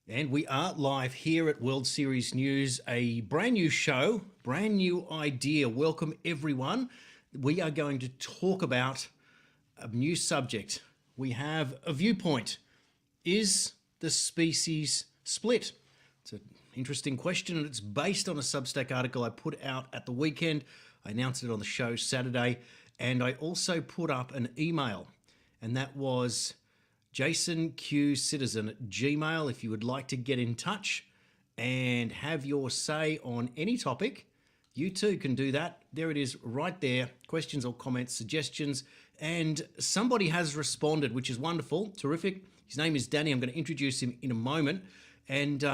And we are live here at World Series News, a brand new show, brand new idea. Welcome, everyone. We are going to talk about a new subject. We have a viewpoint. Is the species split? It's an interesting question, and it's based on a Substack article I put out at the weekend. I announced it on the show Saturday, and I also put up an email, and that was jasonqcitizen at Gmail. If you would like to get in touch and have your say on any topic, you too can do that. There it is right there. Questions or comments, suggestions. And somebody has responded, which is wonderful, terrific. His name is Danny. I'm going to introduce him in a moment. And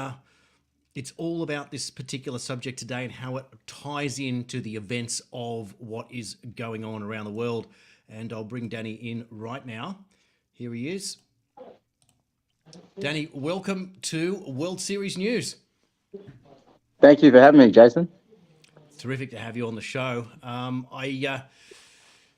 it's all about this particular subject today and how it ties into the events of what is going on around the world. And I'll bring Danny in right now. Here he is. Danny, welcome to World Series News. Thank you for having me, Jason. Terrific to have you on the show. I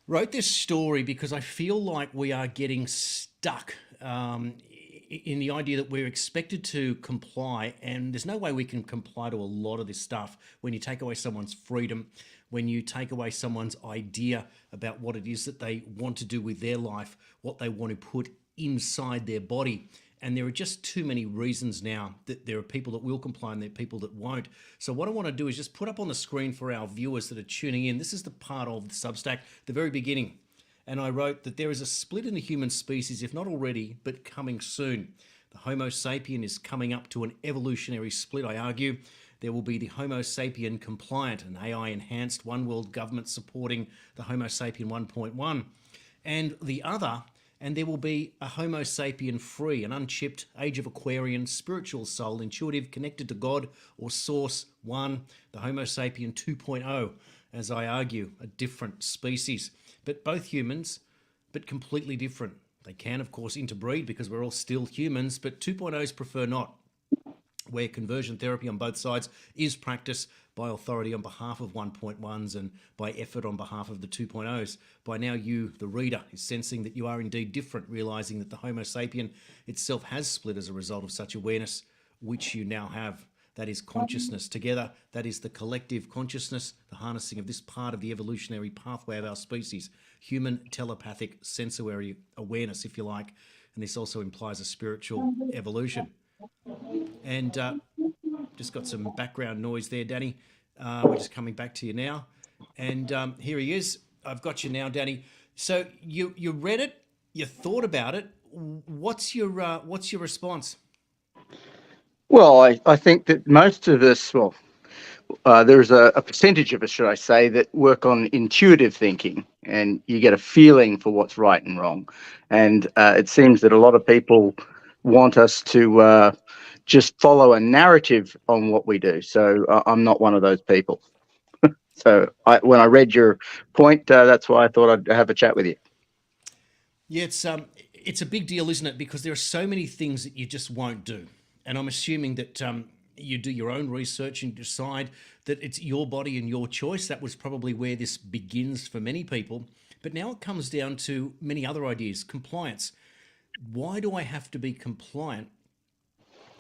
wrote this story because I feel like we are getting stuck in the idea that we're expected to comply, and there's no way we can comply to a lot of this stuff when you take away someone's freedom, when you take away someone's idea about what it is that they want to do with their life, what they want to put inside their body. And there are just too many reasons now that there are people that will comply and there are people that won't. So what I want to do is just put up on the screen for our viewers that are tuning in. This is the part of the Substack, the very beginning. And I wrote that there is a split in the human species, if not already, but coming soon. The Homo sapien is coming up to an evolutionary split, I argue. There will be the Homo sapien compliant, an AI enhanced one world government supporting the Homo sapien 1.1. And the other, and there will be a Homo sapien free, an unchipped, age of Aquarian, spiritual soul, intuitive, connected to God or Source 1, the Homo sapien 2.0, as I argue, a different species. But both humans, but completely different. They can, of course, interbreed because we're all still humans, but 2.0s prefer not, where conversion therapy on both sides is practiced by authority on behalf of 1.1s and by effort on behalf of the 2.0s. By now you, the reader, is sensing that you are indeed different, realizing that the Homo sapien itself has split as a result of such awareness, which you now have. That is consciousness. Together, that is the collective consciousness, the harnessing of this part of the evolutionary pathway of our species, human telepathic sensory awareness, if you like. And this also implies a spiritual evolution. And just got some background noise there, Danny. We're just coming back to you now. And here he is. I've got you now, Danny. So you read it, you thought about it. What's your response? Well, I think that most of us, there's a percentage of us, should I say, that work on intuitive thinking, and you get a feeling for what's right and wrong. And it seems that a lot of people want us to just follow a narrative on what we do. So I'm not one of those people. So when I read your point, that's why I thought I'd have a chat with you. Yeah, it's a big deal, isn't it? Because there are so many things that you just won't do, and I'm assuming that you do your own research and decide that it's your body and your choice. That was probably where this begins for many people. But now it comes down to many other ideas. Compliance. Why do I have to be compliant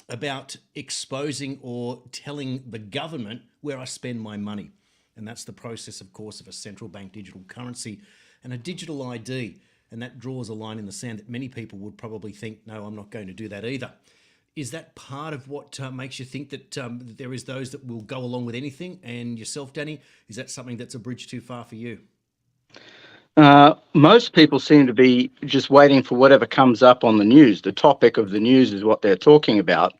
about exposing or telling the government where I spend my money? And that's the process, of course, of a central bank digital currency and a digital ID. And that draws a line in the sand that many people would probably think, no, I'm not going to do that either. Is that part of what makes you think that there is those that will go along with anything? And yourself, Danny, is that something that's a bridge too far for you? Most people seem to be just waiting for whatever comes up on the news. The topic of the news is what they're talking about.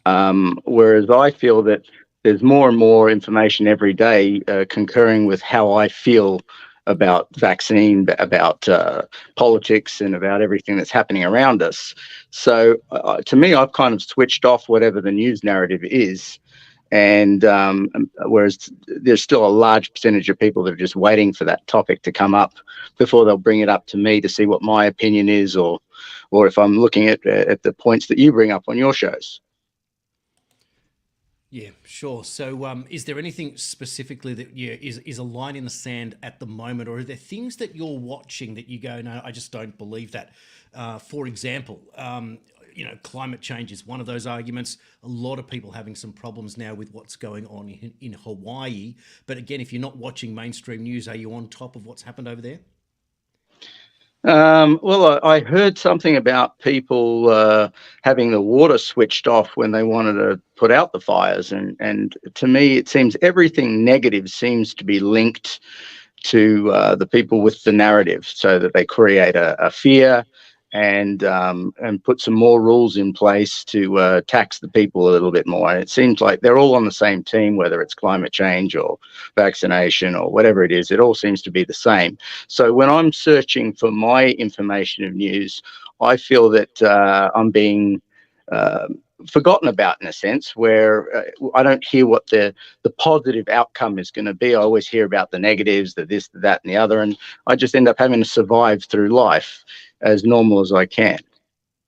Whereas I feel that there's more and more information every day concurring with how I feel about vaccine, about politics, and about everything that's happening around us. So to me, I've kind of switched off whatever the news narrative is. And whereas there's still a large percentage of people that are just waiting for that topic to come up before they'll bring it up to me to see what my opinion is, or if I'm looking at the points that you bring up on your shows. Yeah, sure. So is there anything specifically that is a line in the sand at the moment, or are there things that you're watching that you go, no, I just don't believe that? For example, climate change is one of those arguments. A lot of people having some problems now with what's going on in Hawaii. But again, if you're not watching mainstream news, are you on top of what's happened over there? Well, I heard something about people having the water switched off when they wanted to put out the fires, and to me, it seems everything negative seems to be linked to the people with the narrative, so that they create a fear and put some more rules in place to tax the people a little bit more. And it seems like they're all on the same team, whether it's climate change or vaccination or whatever it is. It all seems to be the same. So when I'm searching for my information of news, I feel that I'm being forgotten about, in a sense, where I don't hear what the positive outcome is going to be. I always hear about the negatives, the this, the that, and the other, and I just end up having to survive through life as normal as I can.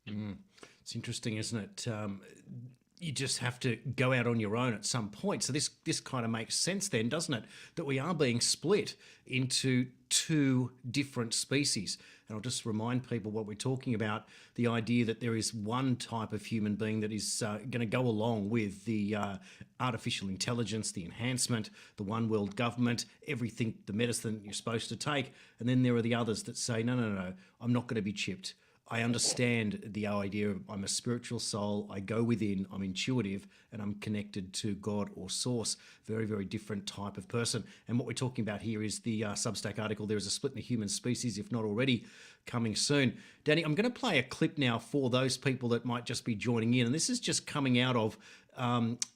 It's interesting, isn't it? You just have to go out on your own at some point. So this kind of makes sense then, doesn't it? That we are being split into two different species. And I'll just remind people what we're talking about, the idea that there is one type of human being that is going to go along with the artificial intelligence, the enhancement, the one world government, everything, the medicine you're supposed to take. And then there are the others that say, no, I'm not going to be chipped. I understand the idea of I'm a spiritual soul, I go within, I'm intuitive, and I'm connected to God or source. Very, very different type of person. And what we're talking about here is the Substack article, There is a Split in the Human Species, if not already, coming soon. Danny, I'm going to play a clip now for those people that might just be joining in. And this is just coming out of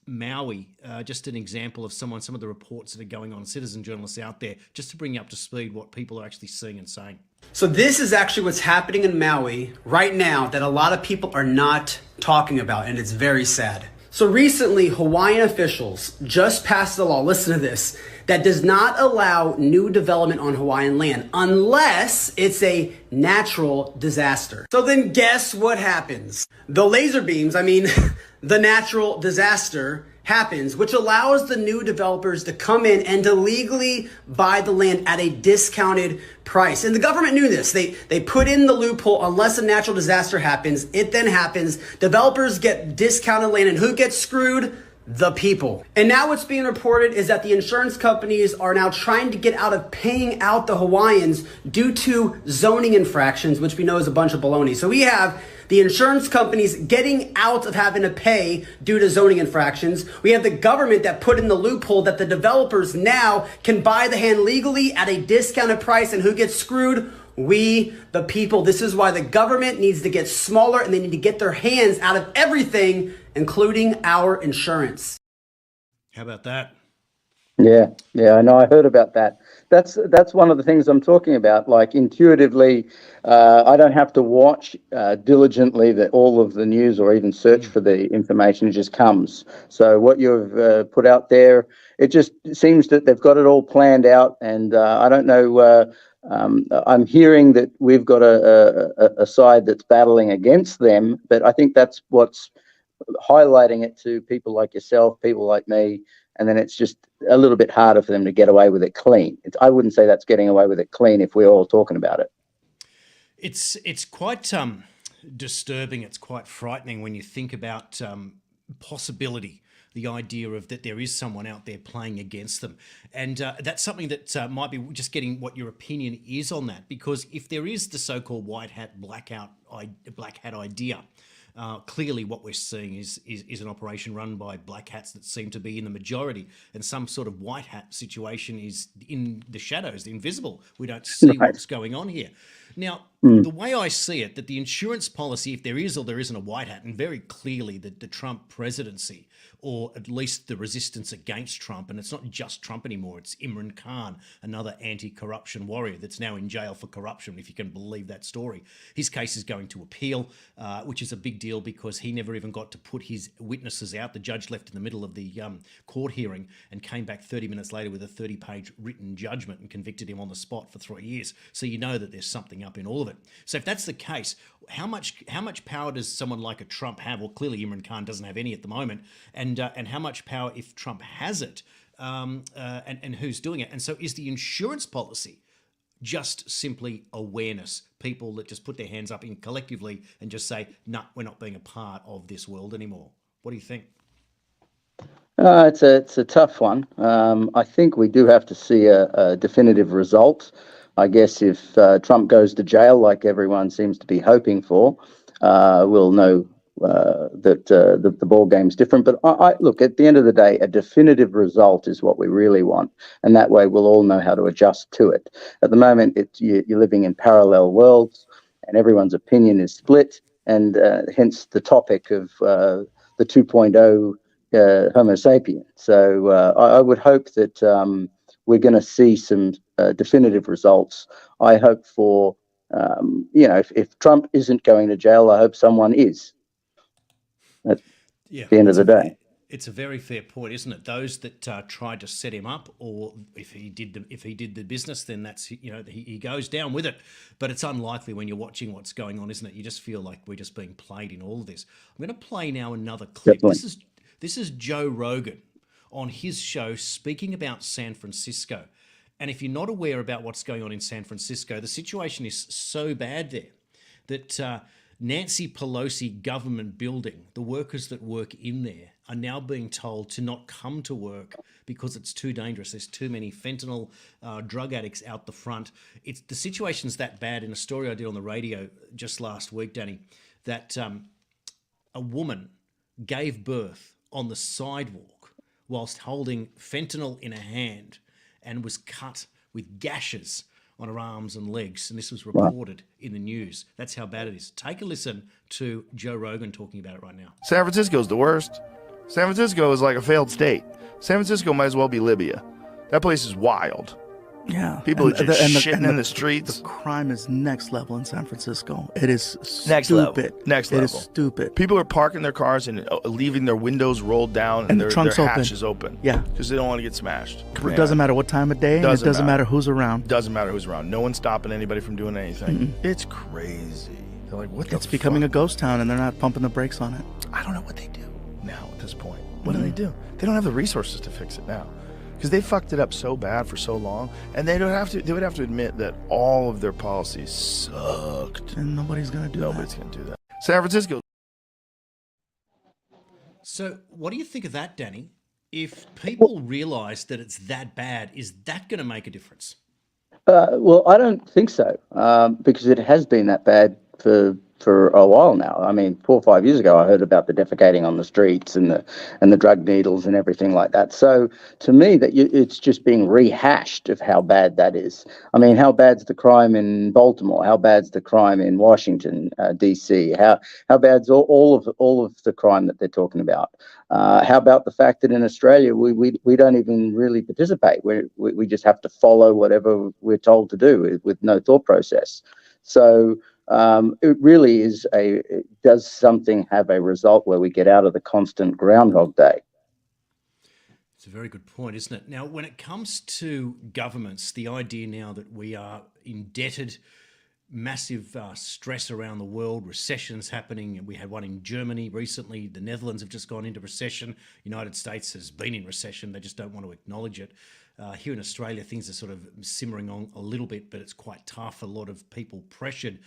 Maui, just an example of some of the reports that are going on, citizen journalists out there, just to bring you up to speed what people are actually seeing and saying. So this is actually what's happening in Maui right now that a lot of people are not talking about, and it's very sad. So recently, Hawaiian officials just passed a law, listen to this, that does not allow new development on Hawaiian land unless it's a natural disaster. So then guess what happens? The laser beams, the natural disaster happens, which allows the new developers to come in and to legally buy the land at a discounted price. And the government knew this. They put in the loophole, unless a natural disaster happens, it then happens. Developers get discounted land, and who gets screwed? The people. And now what's being reported is that the insurance companies are now trying to get out of paying out the Hawaiians due to zoning infractions, which we know is a bunch of baloney. So we have the insurance companies getting out of having to pay due to zoning infractions. We have the government that put in the loophole that the developers now can buy the land legally at a discounted price. And who gets screwed? We, the people. This is why the government needs to get smaller, and they need to get their hands out of everything, including our insurance. How about that? Yeah, I know. I heard about that. That's one of the things I'm talking about. Like, intuitively, I don't have to watch diligently all of the news or even search for the information. It just comes. So what you've put out there, it just seems that they've got it all planned out. And I don't know. I'm hearing that we've got a side that's battling against them, but I think that's what's highlighting it to people like yourself, people like me. And then it's just a little bit harder for them to get away with it clean. I wouldn't say that's getting away with it clean if we're all talking about it. It's quite disturbing. It's quite frightening when you think about possibility, the idea of that there is someone out there playing against them. And that's something that might be just getting what your opinion is on that. Because if there is the so-called white hat, black hat idea, clearly what we're seeing is an operation run by black hats that seem to be in the majority, and some sort of white hat situation is in the shadows, the invisible. We don't see what's going on here. Now, the way I see it, that the insurance policy, if there is or there isn't a white hat, and very clearly the Trump presidency, or at least the resistance against Trump, and it's not just Trump anymore, it's Imran Khan, another anti-corruption warrior that's now in jail for corruption, if you can believe that story. His case is going to appeal, which is a big deal because he never even got to put his witnesses out. The judge left in the middle of the court hearing and came back 30 minutes later with a 30-page written judgment and convicted him on the spot for 3 years. So you know that there's something up in all of it. So if that's the case, how much power does someone like a Trump have? Well, clearly Imran Khan doesn't have any at the moment. And how much power, if Trump has it, and who's doing it? And so is the insurance policy just simply awareness? People that just put their hands up in collectively and just say, "No, we're not being a part of this world anymore." What do you think? It's a tough one. I think we do have to see a definitive result. I guess if Trump goes to jail, like everyone seems to be hoping for, we'll know that the ball game's different. But I look, at the end of the day, a definitive result is what we really want, and that way we'll all know how to adjust to it. At the moment, you're living in parallel worlds, and everyone's opinion is split, and hence the topic of the 2.0 Homo sapien. So I would hope that we're going to see some definitive results. I hope for, if Trump isn't going to jail, I hope someone is at the end of the day. It's a very fair point, isn't it? Those that tried to set him up, or if he did the business, then that's he goes down with it. But it's unlikely when you're watching what's going on, isn't it? You just feel like we're just being played in all of this. I'm going to play now another clip. Definitely. This is Joe Rogan on his show speaking about San Francisco. And if you're not aware about what's going on in San Francisco, the situation is so bad there that Nancy Pelosi government building, the workers that work in there are now being told to not come to work because it's too dangerous. There's too many fentanyl drug addicts out the front. The situation's that bad. In a story I did on the radio just last week, Danny, that a woman gave birth on the sidewalk whilst holding fentanyl in her hand and was cut with gashes on her arms and legs. And this was reported in the news. That's how bad it is. Take a listen to Joe Rogan talking about it right now. San Francisco's the worst. San Francisco is like a failed state. San Francisco might as well be Libya. That place is wild. Yeah. People are just shitting in the streets. The crime is next level in San Francisco. It is Next stupid. level. Next level. It is stupid. People are parking their cars and leaving their windows rolled down and their hatch is open. Yeah. Because they don't want to get smashed. It doesn't matter what time of day. And it doesn't matter who's around. Doesn't matter who's around. No one's stopping anybody from doing anything. It's crazy. They're like, what the It's becoming a ghost town and they're not pumping the brakes on it. I don't know what they do now at this point. What do they do? They don't have the resources to fix it now. Because they fucked it up so bad for so long, and they would have to admit that all of their policies sucked. And nobody's gonna do Nobody's gonna do that. San Francisco. So what do you think of that, Danny? If people realise that it's that bad, is that going to make a difference? Well, I don't think so, because it has been that bad for a while now. I mean, 4 or 5 years ago, I heard about the defecating on the streets and the drug needles and everything like that. So to me, it's just being rehashed of how bad that is. I mean, how bad's the crime in Baltimore? How bad's the crime in Washington, D.C.? How bad's all of the crime that they're talking about? How about the fact that in Australia we don't even really participate? We just have to follow whatever we're told to do with no thought process. So it really is does something have a result where we get out of the constant Groundhog Day? It's a very good point, isn't it? Now, when it comes to governments, the idea now that we are indebted, massive stress around the world, recessions happening. We had one in Germany recently. The Netherlands have just gone into recession. United States has been in recession. They just don't want to acknowledge it. Here in Australia, things are sort of simmering on a little bit, but it's quite tough. A lot of people pressured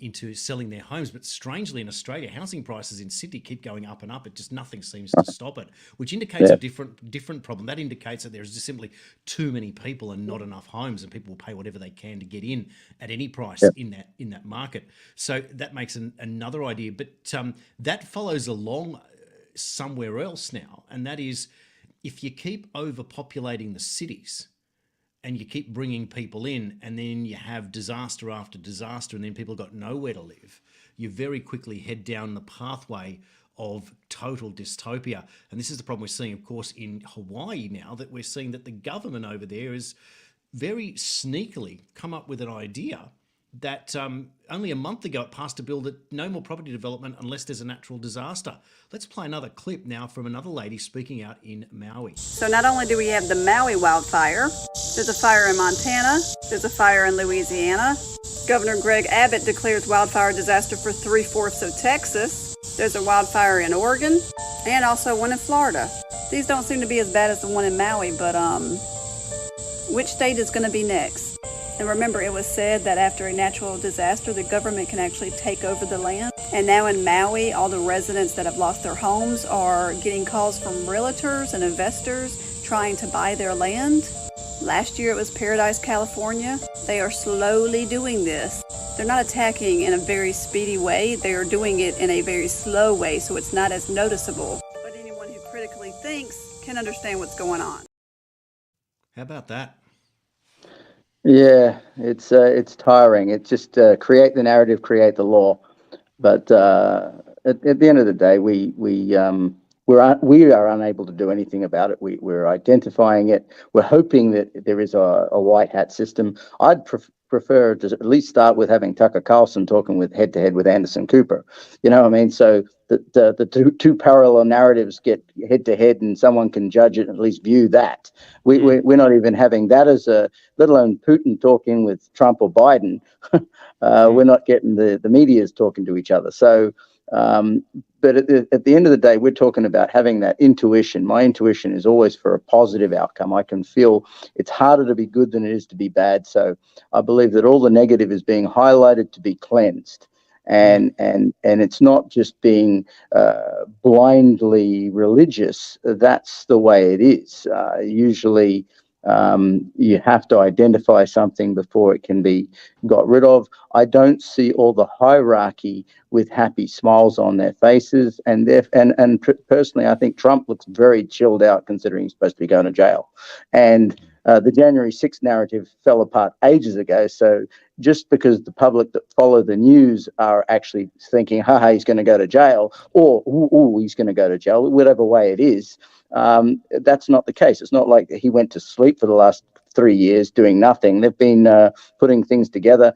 into selling their homes. But strangely, in Australia, housing prices in Sydney keep going up and up. It just nothing seems to stop it, which indicates a different problem. That indicates that there's just simply too many people and not enough homes, and people will pay whatever they can to get in at any price in that market. So that makes another idea. But that follows along somewhere else now, and that is if you keep overpopulating the cities and you keep bringing people in, and then you have disaster after disaster, and then people got nowhere to live, you very quickly head down the pathway of total dystopia. And this is the problem we're seeing, of course, in Hawaii now, that we're seeing that the government over there is very sneakily come up with an idea that only a month ago it passed a bill that no more property development unless there's a natural disaster. Let's play another clip now from another lady speaking out in Maui. So not only do we have the Maui wildfire, there's a fire in Montana, there's a fire in Louisiana. Governor Greg Abbott declares wildfire disaster for 3/4 of Texas. There's a wildfire in Oregon and also one in Florida. These don't seem to be as bad as the one in Maui, but which state is going to be next? And remember, it was said that after a natural disaster, the government can actually take over the land. And now in Maui, all the residents that have lost their homes are getting calls from realtors and investors trying to buy their land. Last year it was Paradise, California. They are slowly doing this. They're not attacking in a very speedy way. They are doing it in a very slow way, so it's not as noticeable. But anyone who critically thinks can understand what's going on. How about that? Yeah, it's tiring. It's just create the narrative, create the law. But at the end of the day, we are unable to do anything about it. We're identifying it. We're hoping that there is a white hat system. I'd prefer to at least start with having Tucker Carlson talking with head to head with Anderson Cooper. You know what I mean? So the two parallel narratives get head to head, and someone can judge it and at least view that. We're not even having that as a, let alone Putin talking with Trump or Biden. We're not getting the media's talking to each other. So, but at the end of the day, we're talking about having that intuition. My intuition is always for a positive outcome. I can feel it's harder to be good than it is to be bad. So I believe that all the negative is being highlighted to be cleansed. And it's not just being blindly religious. That's the way it is. Usually you have to identify something before it can be got rid of. I don't see all the hierarchy with happy smiles on their faces. And personally, I think Trump looks very chilled out considering he's supposed to be going to jail. And the January 6th narrative fell apart ages ago. So just because the public that follow the news are actually thinking, haha, he's going to go to jail, or ooh, he's going to go to jail, whatever way it is, that's not the case. It's not like he went to sleep for the last 3 years doing nothing. They've been putting things together.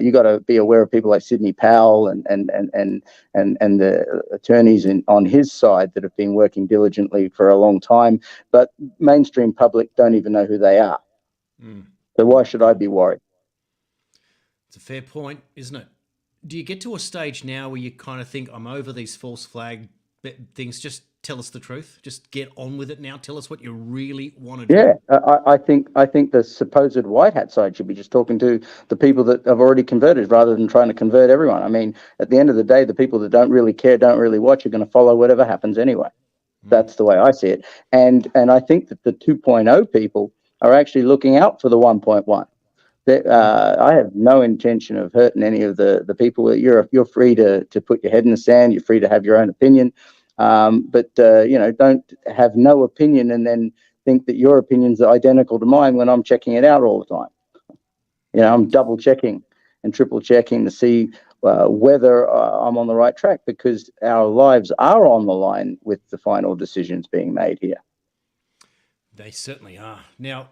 You got to be aware of people like Sidney Powell and the attorneys on his side that have been working diligently for a long time. But mainstream public don't even know who they are. So why should I be worried? It's a fair point, isn't it? Do you get to a stage now where you kind of think, I'm over these false flag things, just tell us the truth, just get on with it now, tell us what you really want to do? Yeah, I think the supposed white hat side should be just talking to the people that have already converted rather than trying to convert everyone. I mean, at the end of the day, the people that don't really care, don't really watch, are going to follow whatever happens anyway. That's the way I see it. And I think that the 2.0 people are actually looking out for the 1.1. I have no intention of hurting any of the people. You're free to put your head in the sand. You're free to have your own opinion, but don't have no opinion and then think that your opinions are identical to mine when I'm checking it out all the time. I'm double checking and triple checking to see whether I'm on the right track, because our lives are on the line with the final decisions being made here. They certainly are. Now,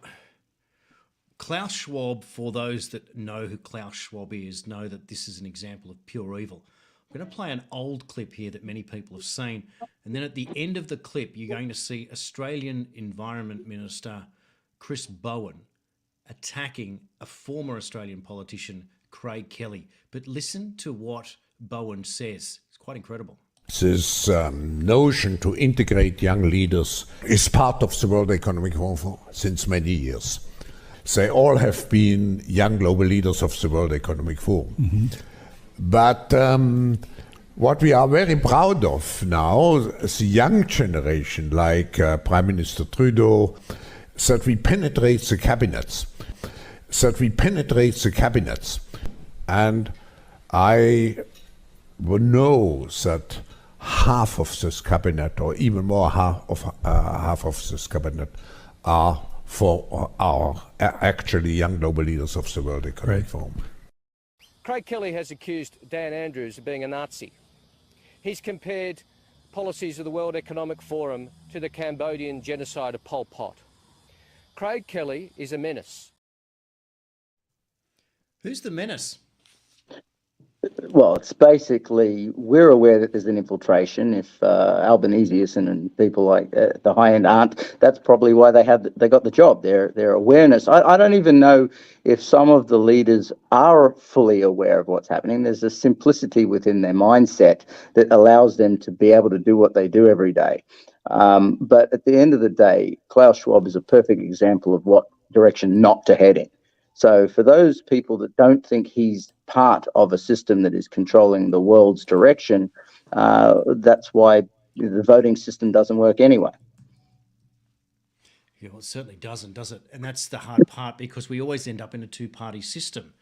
Klaus Schwab, for those that know who Klaus Schwab is, know that this is an example of pure evil. I'm going to play an old clip here that many people have seen. And then at the end of the clip, you're going to see Australian Environment Minister Chris Bowen attacking a former Australian politician, Craig Kelly. But listen to what Bowen says. It's quite incredible. This notion to integrate young leaders is part of the World Economic Forum since many years. They all have been young global leaders of the World Economic Forum. Mm-hmm. But what we are very proud of now, the young generation, like Prime Minister Trudeau, that we penetrate the cabinets. And I know that half of this cabinet, or even more, half of this cabinet are for our actually young global leaders of the World Economic Forum. Craig Kelly has accused Dan Andrews of being a Nazi. He's compared policies of the World Economic Forum to the Cambodian genocide of Pol Pot. Craig Kelly is a menace. Who's the menace? Well, it's basically, we're aware that there's an infiltration. If Albanese and people like the high end aren't, that's probably why they got the job. Their awareness. I don't even know if some of the leaders are fully aware of what's happening. There's a simplicity within their mindset that allows them to be able to do what they do every day. But at the end of the day, Klaus Schwab is a perfect example of what direction not to head in. So for those people that don't think he's part of a system that is controlling the world's direction, that's why the voting system doesn't work anyway. Yeah, well, it certainly doesn't, does it? And that's the hard part, because we always end up in a two-party system.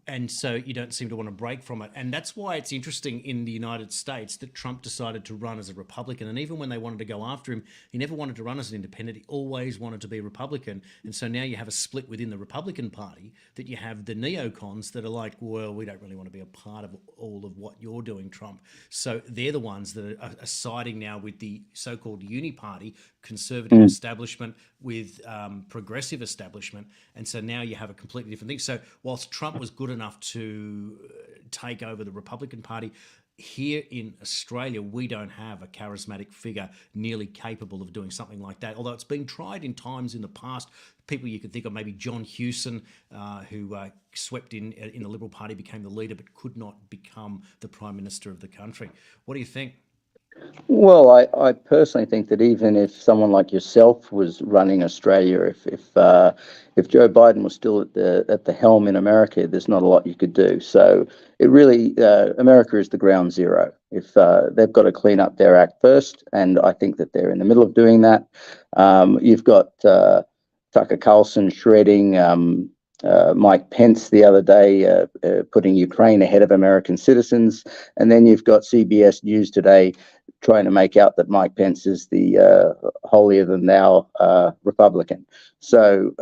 And so you don't seem to want to break from it. And that's why it's interesting in the United States that Trump decided to run as a Republican. And even when they wanted to go after him, he never wanted to run as an independent. He always wanted to be a Republican. And so now you have a split within the Republican Party, that you have the neocons that are like, well, we don't really want to be a part of all of what you're doing, Trump. So they're the ones that are siding now with the so-called uni party, conservative establishment with progressive establishment. And so now you have a completely different thing. So whilst Trump was good enough to take over the Republican Party, here in Australia, we don't have a charismatic figure nearly capable of doing something like that. Although it's been tried in times in the past. People you could think of, maybe John Hewson, who swept in the Liberal Party, became the leader, but could not become the Prime Minister of the country. What do you think? Well, I personally think that even if someone like yourself was running Australia, if Joe Biden was still at the helm in America, there's not a lot you could do. So it really, America is the ground zero. If they've got to clean up their act first, and I think that they're in the middle of doing that. You've got Tucker Carlson shredding Mike Pence the other day, putting Ukraine ahead of American citizens, and then you've got CBS News today trying to make out that Mike Pence is the holier-than-thou Republican. So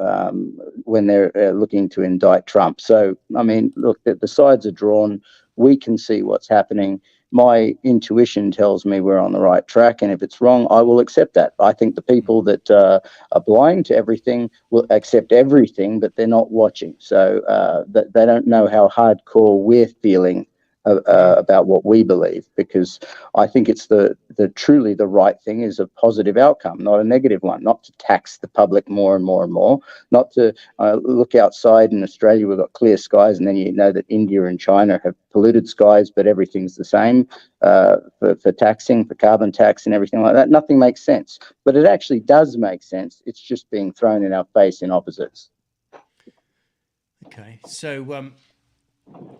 when they're looking to indict Trump. So, I mean, look, the sides are drawn. We can see what's happening. My intuition tells me we're on the right track, and if it's wrong, I will accept that. I think the people that are blind to everything will accept everything, but they're not watching. So they don't know how hardcore we're feeling about what we believe, because I think it's the truly the right thing is a positive outcome, not a negative one. Not to tax the public more and more and more. Not to look outside in Australia, we've got clear skies, and then you know that India and China have polluted skies, but everything's the same for taxing, for carbon tax and everything like that. Nothing makes sense, but it actually does make sense. It's just being thrown in our face in opposites. Okay, so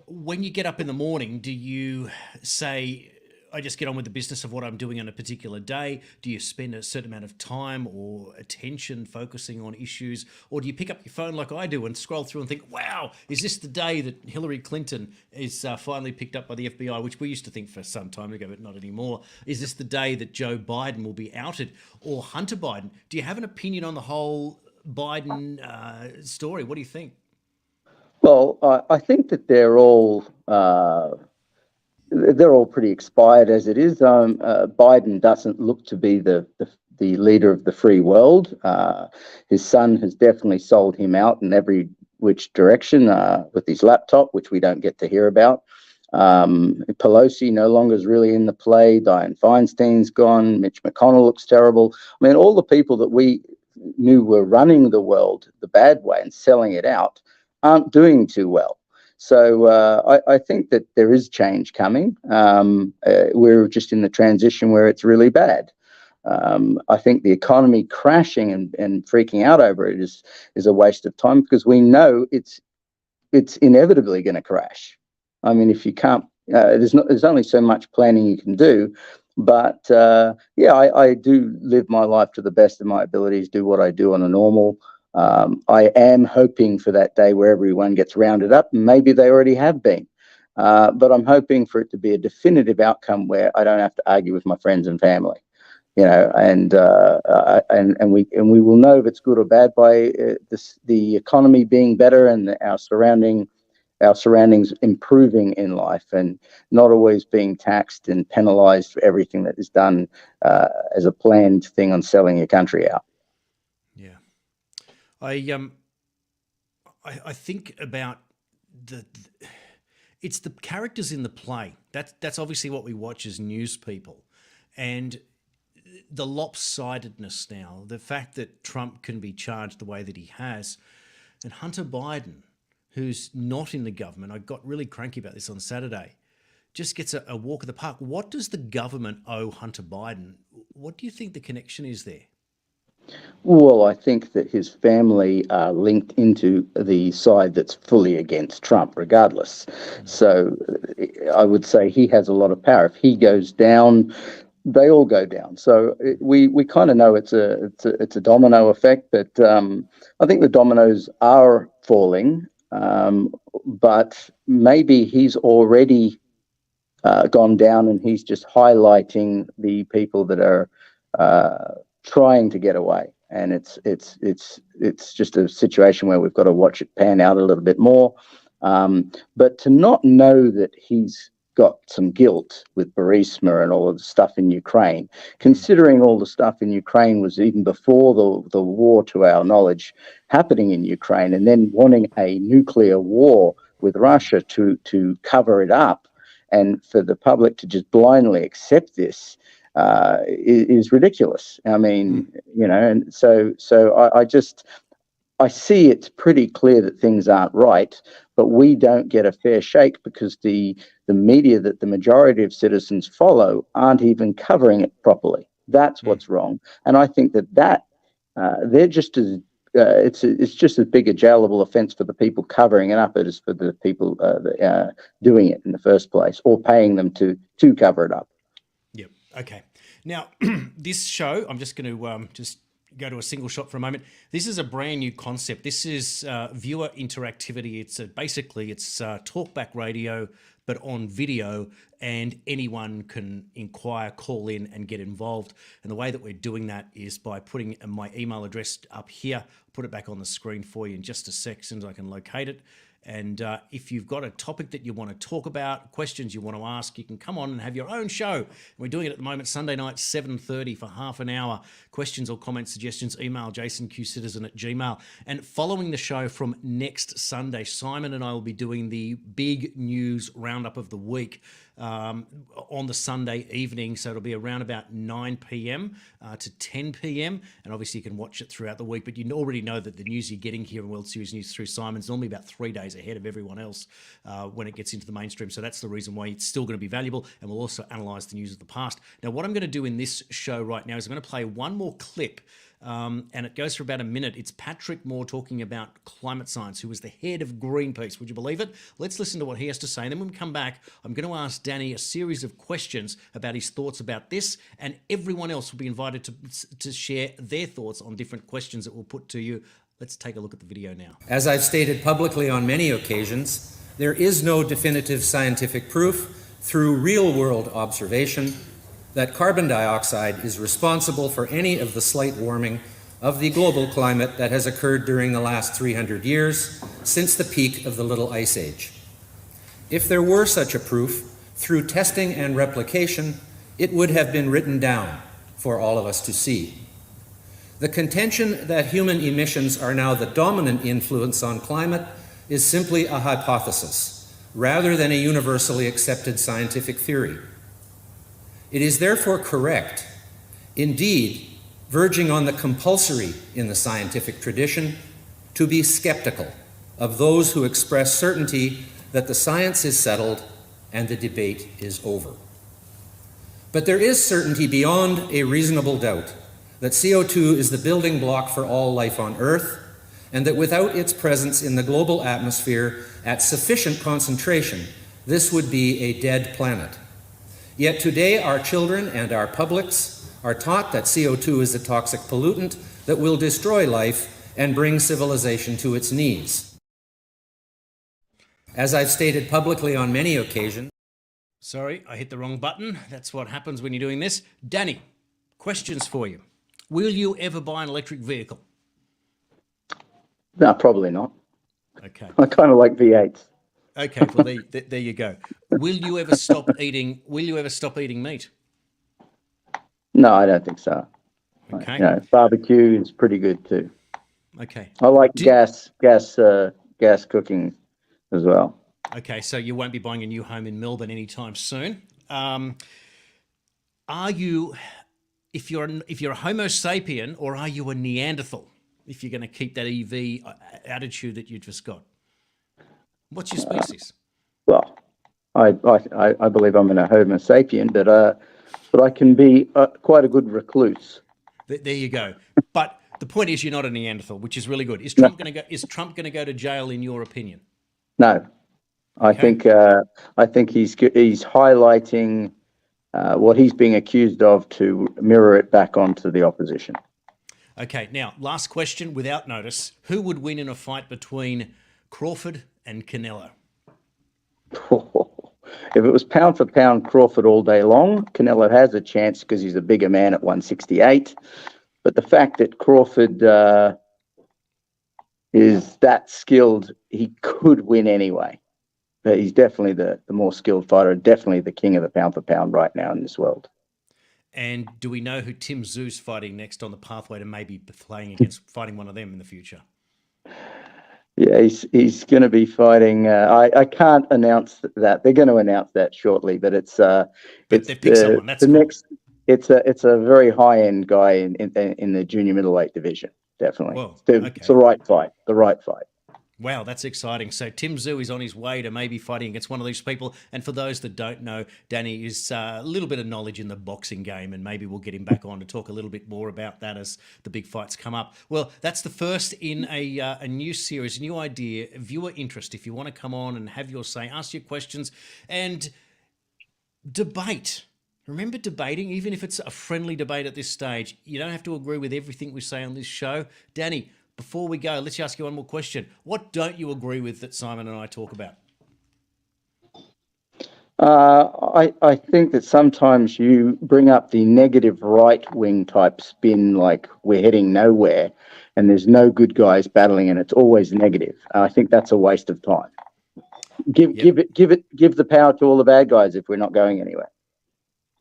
when you get up in the morning, do you say, I just get on with the business of what I'm doing on a particular day? Do you spend a certain amount of time or attention focusing on issues? Or do you pick up your phone like I do and scroll through and think, wow, is this the day that Hillary Clinton is finally picked up by the FBI, which we used to think for some time ago, but not anymore? Is this the day that Joe Biden will be outed, or Hunter Biden? Do you have an opinion on the whole Biden story? What do you think? Well, I think that they're all pretty expired as it is. Biden doesn't look to be the leader of the free world. His son has definitely sold him out in every which direction with his laptop, which we don't get to hear about. Pelosi no longer is really in the play. Dianne Feinstein's gone. Mitch McConnell looks terrible. I mean, all the people that we knew were running the world the bad way and selling it out aren't doing too well. So I think that there is change coming. We're just in the transition where it's really bad. I think the economy crashing and freaking out over it is a waste of time, because we know it's inevitably going to crash. I mean, if you can't, there's only so much planning you can do. But I do live my life to the best of my abilities, do what I do on a normal. I am hoping for that day where everyone gets rounded up, and maybe they already have been. But I'm hoping for it to be a definitive outcome where I don't have to argue with my friends and family, and we will know if it's good or bad by the economy being better and our surroundings improving in life, and not always being taxed and penalized for everything that is done as a planned thing on selling your country out. Yeah. I think about it's the characters in the play. That's obviously what we watch as news people, and the lopsidedness now, the fact that Trump can be charged the way that he has, and Hunter Biden, who's not in the government, I got really cranky about this on Saturday, just gets a walk of the park. What does the government owe Hunter Biden? What do you think the connection is there? Well, I think that his family are linked into the side that's fully against Trump, regardless. So I would say he has a lot of power. If he goes down, they all go down. So we kind of know it's a domino effect, but I think the dominoes are falling. But maybe he's already gone down, and he's just highlighting the people that are trying to get away. And it's just a situation where we've got to watch it pan out a little bit more. But to not know that he's got some guilt with Burisma and all of the stuff in Ukraine, considering all the stuff in Ukraine was even before the war, to our knowledge, happening in Ukraine, and then wanting a nuclear war with Russia to cover it up, and for the public to just blindly accept this is ridiculous. I mean, and so I see it's pretty clear that things aren't right, but we don't get a fair shake because the media that the majority of citizens follow aren't even covering it properly. That's what's wrong. And I think that they're just as it's just as big a jailable offence for the people covering it up as for the people doing it in the first place, or paying them to cover it up. Yep. Okay. Now, this show, I'm just going to just go to a single shot for a moment. This is a brand new concept. This is viewer interactivity. It's basically talkback radio, but on video, and anyone can inquire, call in, and get involved. And the way that we're doing that is by putting my email address up here. I'll put it back on the screen for you in just a sec, as soon as I can locate it. And if you've got a topic that you want to talk about, questions you want to ask, you can come on and have your own show. And we're doing it at the moment, Sunday night, 7:30 for half an hour. Questions or comments, suggestions, email jasonqcitizen@gmail. And following the show from next Sunday, Simon and I will be doing the big news roundup of the week on the Sunday evening. So it'll be around about 9 p.m. To 10 p.m. And obviously you can watch it throughout the week, but you already know that the news you're getting here in World Series News through Simon's normally about 3 days ahead of everyone else when it gets into the mainstream. So that's the reason why it's still going to be valuable. And we'll also analyse the news of the past. Now, what I'm going to do in this show right now is I'm going to play one more clip. And it goes for about a minute. It's Patrick Moore talking about climate science, who was the head of Greenpeace. Would you believe it? Let's listen to what he has to say. And then when we come back, I'm going to ask Danny a series of questions about his thoughts about this, and everyone else will be invited to share their thoughts on different questions that we'll put to you. Let's take a look at the video now. As I've stated publicly on many occasions, there is no definitive scientific proof through real-world observation that carbon dioxide is responsible for any of the slight warming of the global climate that has occurred during the last 300 years since the peak of the Little Ice Age. If there were such a proof, through testing and replication, it would have been written down for all of us to see. The contention that human emissions are now the dominant influence on climate is simply a hypothesis, rather than a universally accepted scientific theory. It is therefore correct, indeed, verging on the compulsory in the scientific tradition, to be skeptical of those who express certainty that the science is settled and the debate is over. But there is certainty beyond a reasonable doubt that CO2 is the building block for all life on Earth, and that without its presence in the global atmosphere at sufficient concentration, this would be a dead planet. Yet today our children and our publics are taught that CO2 is a toxic pollutant that will destroy life and bring civilization to its knees. As I've stated publicly on many occasions... Sorry, I hit the wrong button. That's what happens when you're doing this. Danny, questions for you. Will you ever buy an electric vehicle? No, probably not. Okay. I kind of like V8s. Okay, well there you go. Will you ever stop eating meat? No, I don't think so. Okay. Barbecue is pretty good too. Okay. I like gas cooking as well. Okay, so you won't be buying a new home in Melbourne anytime soon. Are you, if you're a Homo sapien, or are you a Neanderthal? If you're going to keep that EV attitude that you just got, what's your species? Well, I believe I'm a Homo sapien, but I can be quite a good recluse. There you go. But the point is, you're not a Neanderthal, which is really good. Is Trump going to go? Is Trump going to go to jail, in your opinion? No, I think he's highlighting what he's being accused of to mirror it back onto the opposition. Okay, now, last question without notice. Who would win in a fight between Crawford and Canelo? If it was pound for pound, Crawford all day long. Canelo has a chance because he's a bigger man at 168. But the fact that Crawford is that skilled, he could win anyway. But he's definitely the more skilled fighter, definitely the king of the pound for pound right now in this world. And do we know who Tim Tszew's fighting next on the pathway to maybe fighting one of them in the future? Yeah, he's going to be fighting. I can't announce that. They're going to announce that shortly, but it's they picked someone. That's the cool. next. It's a very high end guy in the junior middleweight division. Definitely, Whoa, it's the right fight. The right fight. Wow, that's exciting. So Tim Tszyu is on his way to maybe fighting against one of these people. And for those that don't know, Danny is a little bit of knowledge in the boxing game, and maybe we'll get him back on to talk a little bit more about that as the big fights come up. Well, that's the first in a new series, a new idea, viewer interest. If you want to come on and have your say, ask your questions and debate. Remember debating, even if it's a friendly debate at this stage. You don't have to agree with everything we say on this show. Danny, before we go, let's ask you one more question. What don't you agree with that Simon and I talk about? I think that sometimes you bring up the negative right-wing type spin, like we're heading nowhere and there's no good guys battling and it's always negative. I think that's a waste of time. Give the power to all the bad guys if we're not going anywhere.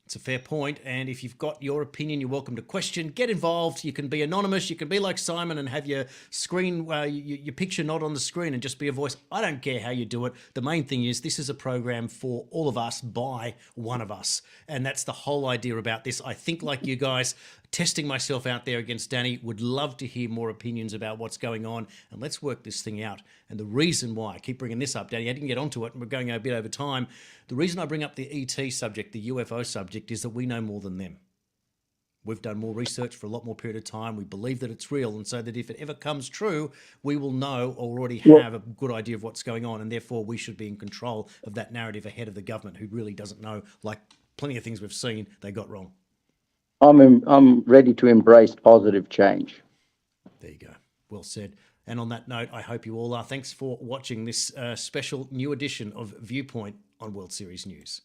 It's a fair point, and if you've got your opinion, you're welcome to question. Get involved. You can be anonymous. You can be like Simon and have your screen, your picture not on the screen, and just be a voice. I don't care how you do it. The main thing is this is a program for all of us by one of us, and that's the whole idea about this. I think like you guys, testing myself out there against Danny, would love to hear more opinions about what's going on, and let's work this thing out. And the reason why I keep bringing this up, Danny, I didn't get onto it, and we're going a bit over time. The reason I bring up the ET subject, the UFO subject, is that we know more than them. We've done more research for a lot more period of time. We believe that it's real, and so that if it ever comes true, we will know or already have a good idea of what's going on, and therefore we should be in control of that narrative ahead of the government, who really doesn't know, like plenty of things we've seen, they got wrong. I'm ready to embrace positive change. There you go. Well said. And on that note, I hope you all are. Thanks for watching this special new edition of Viewpoint on World Series News.